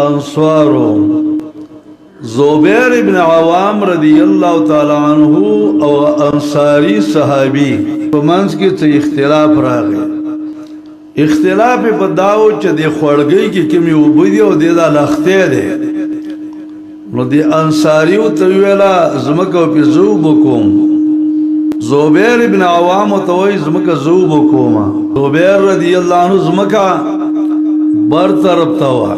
انصار زبیر ابن عوام رضی اللہ تعالی عنہ او انصاری صحابی په منځ کې څه اختلاف راغی اختلاف په داو چې د خړګۍ کې کومې وبدي او د لختې ده نو د انصاری او ته ویلا زمکه په زوب کوم زبیر ابن عوام ته وای زمکه زوب کوم زبیر رضی الله عنه زمکه بر طرف ته وا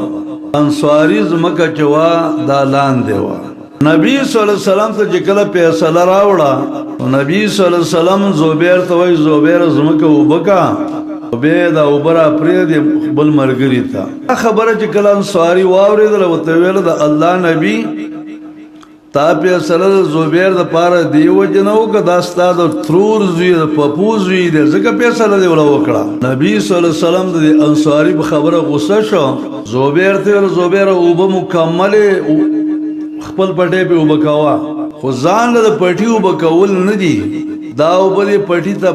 انصاری زمکه چوا دالان دیوا نبی صلی الله علیه وسلم ته کله فیصله راوړه نبی صلی الله علیه وسلم زبیر ته وای زبیر زمکه وبکا به دا وبره پرې د بل مرګری ته خبره چې کله انصاری واورېدل او ته ویل د الله نبی تا په سره زبیر د پاره دیو جنو کدا ستاد ترور زوی د پپوز وی د زکه په سره دی وکړه نبی صلی الله علیه وسلم د انصاری په خبره غوسه شو زبیر ته زبیر او به مکمل خپل پټې په وبکاوه خو ځان له پټي وبکول نه دی دا وبدي پټي ته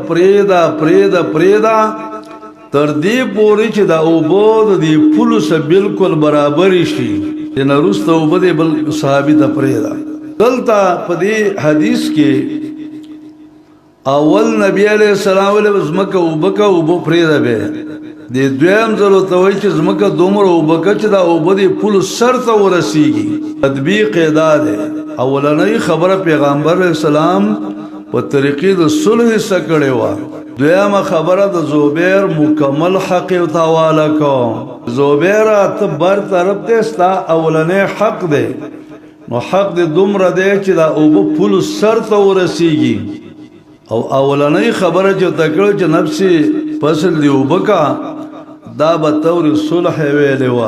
پریدا تر دې پورې چې دا وبود دی پلو سره بالکل برابر شي ان روسته وبدي بل صحابي ته پریدا دلته په دې حدیث کې اول نبی علیہ السلام له زمکه وبکه وبو پریدا به د دویم ځل ته وای چې زمکه دومره وبکه چې دا وبدي پلو سر ته ورسیږي تطبیق ادا ده اولنۍ خبره پیغمبر اسلام په طریقې د صلح سره کړي و دویمه خبره د زبیر مکمل حق او تعالی کو زبیر ته بر طرف ته ستا اولنې حق ده نو حق د دومره ده چې دا او په پل سر ته ورسیږي او اولنۍ خبره چې تکړه چې نفسي فصل دی وبکا دا به تور صلح ویلې و